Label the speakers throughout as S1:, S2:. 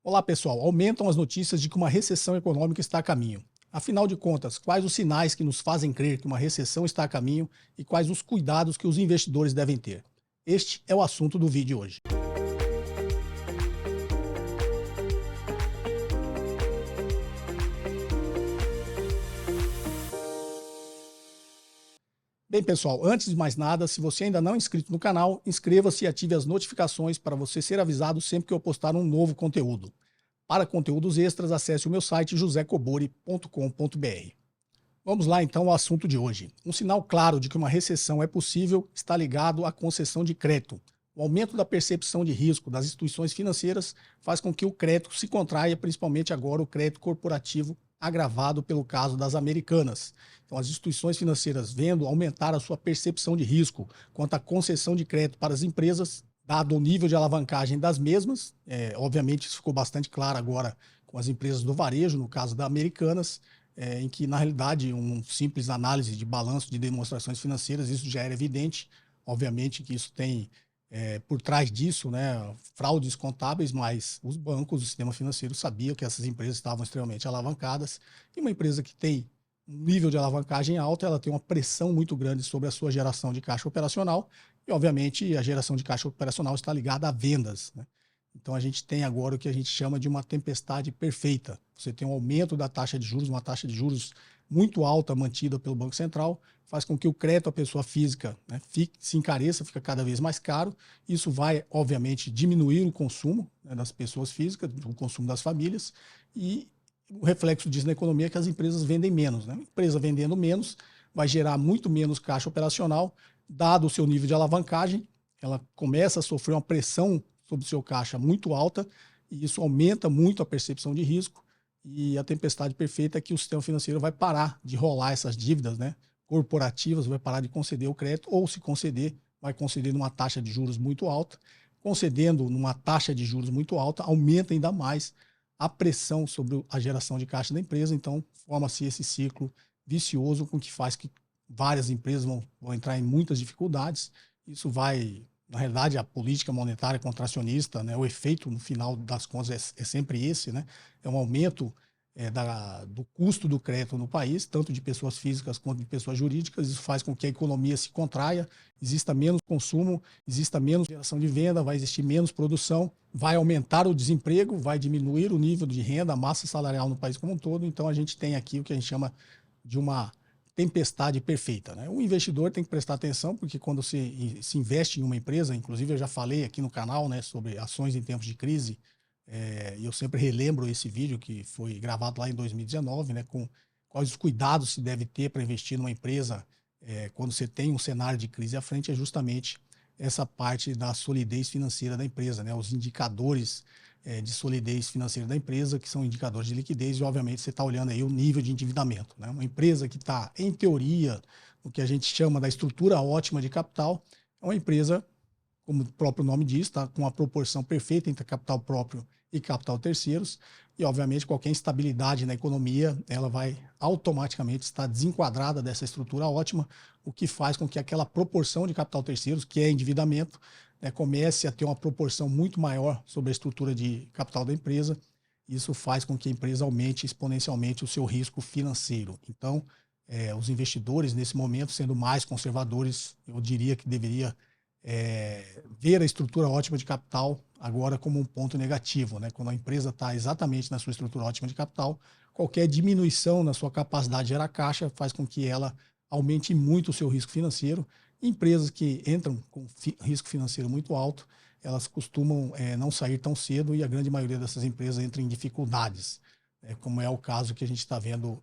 S1: Olá, pessoal. Aumentam as notícias de que uma recessão econômica está a caminho. Afinal de contas, quais os sinais que nos fazem crer que uma recessão está a caminho e quais os cuidados que os investidores devem ter? Este é o assunto do vídeo hoje. Bem, pessoal, antes de mais nada, se você ainda não é inscrito no canal, inscreva-se e ative as notificações para você ser avisado sempre que eu postar um novo conteúdo. Para conteúdos extras, acesse o meu site josecobori.com.br. Vamos lá então ao assunto de hoje. Um sinal claro de que uma recessão é possível está ligado à concessão de crédito. O aumento da percepção de risco das instituições financeiras faz com que o crédito se contraia, principalmente agora o crédito corporativo, agravado pelo caso das Americanas. Então, as instituições financeiras, vendo aumentar a sua percepção de risco quanto à concessão de crédito para as empresas, dado o nível de alavancagem das mesmas, obviamente isso ficou bastante claro agora com as empresas do varejo, no caso da Americanas, em que, na realidade, uma simples análise de balanço de demonstrações financeiras, isso já era evidente. Obviamente que isso tem, por trás disso, né, fraudes contábeis, mas os bancos, o sistema financeiro sabia que essas empresas estavam extremamente alavancadas, e uma empresa que tem um nível de alavancagem alto, ela tem uma pressão muito grande sobre a sua geração de caixa operacional, e, obviamente, a geração de caixa operacional está ligada a vendas, né? Então, a gente tem agora o que a gente chama de uma tempestade perfeita. Você tem um aumento da taxa de juros, uma taxa de juros muito alta mantida pelo Banco Central, faz com que o crédito à pessoa física, né, se encareça, fica cada vez mais caro. Isso vai, obviamente, diminuir o consumo, né, das pessoas físicas, o consumo das famílias, e o reflexo disso na economia é que as empresas vendem menos, né? A empresa vendendo menos vai gerar muito menos caixa operacional, dado o seu nível de alavancagem, ela começa a sofrer uma pressão sobre o seu caixa muito alta, e isso aumenta muito a percepção de risco, e a tempestade perfeita é que o sistema financeiro vai parar de rolar essas dívidas, né, corporativas, vai parar de conceder o crédito, ou se conceder, vai conceder numa taxa de juros muito alta. Concedendo numa taxa de juros muito alta, aumenta ainda mais a pressão sobre a geração de caixa da empresa, então forma-se esse ciclo vicioso com que faz que várias empresas vão entrar em muitas dificuldades. Isso vai, na realidade, a política monetária contracionista, né, o efeito no final das contas é sempre esse, né, é um aumento do custo do crédito no país, tanto de pessoas físicas quanto de pessoas jurídicas. Isso faz com que a economia se contraia, exista menos consumo, exista menos geração de venda, vai existir menos produção, vai aumentar o desemprego, vai diminuir o nível de renda, a massa salarial no país como um todo. Então, a gente tem aqui o que a gente chama de uma tempestade perfeita, né? O investidor tem que prestar atenção, porque quando se investe em uma empresa, inclusive eu já falei aqui no canal, né, sobre ações em tempos de crise, e eu sempre relembro esse vídeo que foi gravado lá em 2019, né, com quais os cuidados se deve ter para investir numa empresa quando você tem um cenário de crise à frente, é justamente essa parte da solidez financeira da empresa, né, os indicadores de solidez financeira da empresa, que são indicadores de liquidez, e obviamente você está olhando aí o nível de endividamento, né? Uma empresa que está, em teoria, o que a gente chama da estrutura ótima de capital, é uma empresa, como o próprio nome diz, está com uma proporção perfeita entre capital próprio e capital terceiros, e obviamente qualquer instabilidade na economia, ela vai automaticamente estar desenquadrada dessa estrutura ótima, o que faz com que aquela proporção de capital terceiros, que é endividamento, né, comece a ter uma proporção muito maior sobre a estrutura de capital da empresa. Isso faz com que a empresa aumente exponencialmente o seu risco financeiro. Então, os investidores, nesse momento, sendo mais conservadores, eu diria que deveria ver a estrutura ótima de capital agora como um ponto negativo, né? Quando a empresa está exatamente na sua estrutura ótima de capital, qualquer diminuição na sua capacidade de gerar caixa faz com que ela aumente muito o seu risco financeiro. Empresas que entram com risco financeiro muito alto, elas costumam não sair tão cedo, e a grande maioria dessas empresas entra em dificuldades, como é o caso que a gente está vendo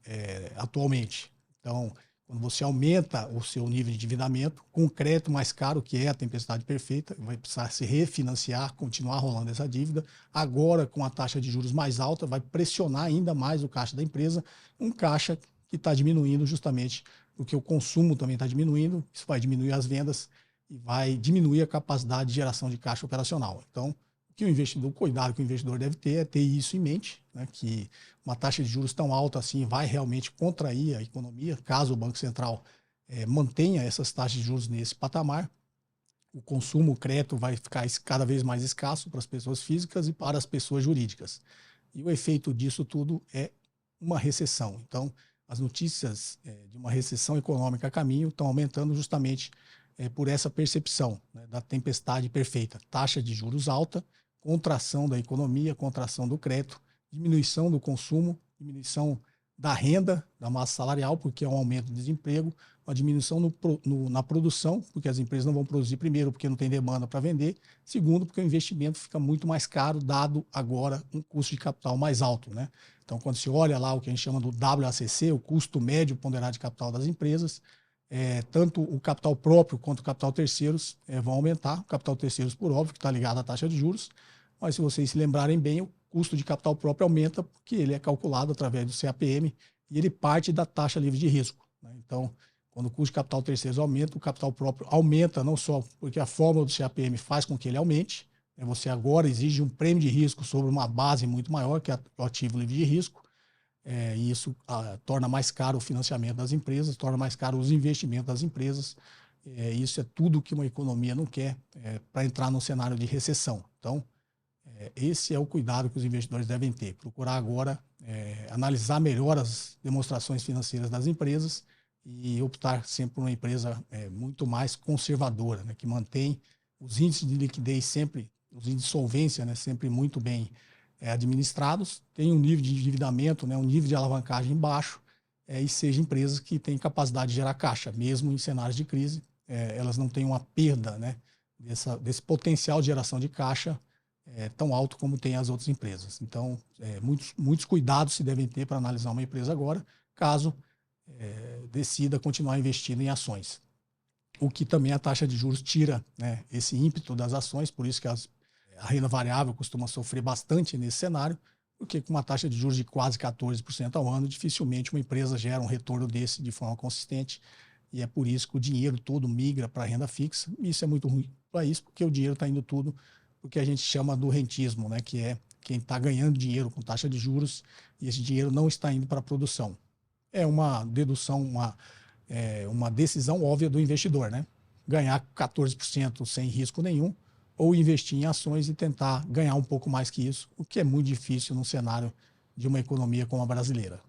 S1: atualmente. Então, quando você aumenta o seu nível de endividamento, com o crédito mais caro, que é a tempestade perfeita, vai precisar se refinanciar, continuar rolando essa dívida. Agora, com a taxa de juros mais alta, vai pressionar ainda mais o caixa da empresa, um caixa que está diminuindo justamente porque o consumo também está diminuindo, isso vai diminuir as vendas e vai diminuir a capacidade de geração de caixa operacional. Então, o cuidado que o investidor deve ter é ter isso em mente, né, que uma taxa de juros tão alta assim vai realmente contrair a economia, caso o Banco Central mantenha essas taxas de juros nesse patamar. o consumo, o crédito vai ficar cada vez mais escasso para as pessoas físicas e para as pessoas jurídicas. E o efeito disso tudo é uma recessão. Então, as notícias de uma recessão econômica a caminho estão aumentando justamente por essa percepção, né, da tempestade perfeita. Taxa de juros alta, contração da economia, contração do crédito, diminuição do consumo, diminuição da renda, da massa salarial, porque é um aumento do desemprego, uma diminuição na produção, porque as empresas não vão produzir, primeiro, porque não tem demanda para vender, segundo, porque o investimento fica muito mais caro, dado agora um custo de capital mais alto, né? Então, quando se olha lá o que a gente chama do WACC, o custo médio ponderado de capital das empresas, tanto o capital próprio quanto o capital terceiros vão aumentar. O capital terceiros, por óbvio, que está ligado à taxa de juros, mas se vocês se lembrarem bem, o custo de capital próprio aumenta porque ele é calculado através do CAPM e ele parte da taxa livre de risco, né? Então, quando o custo de capital terceiros aumenta, o capital próprio aumenta não só porque a fórmula do CAPM faz com que ele aumente, né? Você agora exige um prêmio de risco sobre uma base muito maior, que é o ativo livre de risco, e isso torna mais caro o financiamento das empresas, torna mais caro os investimentos das empresas. Isso é tudo que uma economia não quer para entrar num cenário de recessão. Então, esse é o cuidado que os investidores devem ter. Procurar agora analisar melhor as demonstrações financeiras das empresas e optar sempre por uma empresa muito mais conservadora, né, que mantém os índices de liquidez sempre, os índices de solvência, né, sempre muito bem administrados, tem um nível de endividamento, né, um nível de alavancagem baixo, e seja empresas que têm capacidade de gerar caixa, mesmo em cenários de crise, elas não têm uma perda, né, desse potencial de geração de caixa tão alto como tem as outras empresas. Então, muitos cuidados se devem ter para analisar uma empresa agora, caso decida continuar investindo em ações. O que também a taxa de juros tira, né, esse ímpeto das ações, por isso que a renda variável costuma sofrer bastante nesse cenário, porque com uma taxa de juros de quase 14% ao ano, dificilmente uma empresa gera um retorno desse de forma consistente, e é por isso que o dinheiro todo migra para a renda fixa. Isso é muito ruim para isso, porque o dinheiro está indo tudo o que a gente chama do rentismo, né, que é quem está ganhando dinheiro com taxa de juros e esse dinheiro não está indo para a produção. É uma dedução, uma decisão óbvia do investidor, né? Ganhar 14% sem risco nenhum ou investir em ações e tentar ganhar um pouco mais que isso, o que é muito difícil num cenário de uma economia como a brasileira.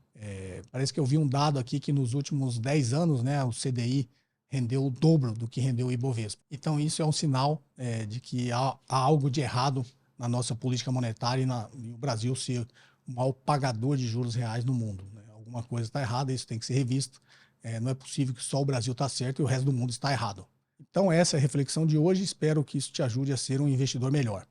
S1: Parece que eu vi um dado aqui que nos últimos 10 anos, né, o CDI rendeu o dobro do que rendeu o Ibovespa. Então isso é um sinal de que há algo de errado na nossa política monetária e o Brasil ser o maior pagador de juros reais no mundo, né? Alguma coisa está errada, isso tem que ser revisto. Não é possível que só o Brasil está certo e o resto do mundo está errado. Então essa é a reflexão de hoje, espero que isso te ajude a ser um investidor melhor.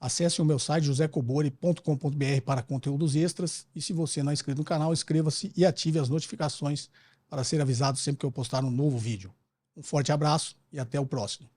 S1: Acesse o meu site josecobori.com.br para conteúdos extras e se você não é inscrito no canal, inscreva-se e ative as notificações para ser avisado sempre que eu postar um novo vídeo. Um forte abraço e até o próximo.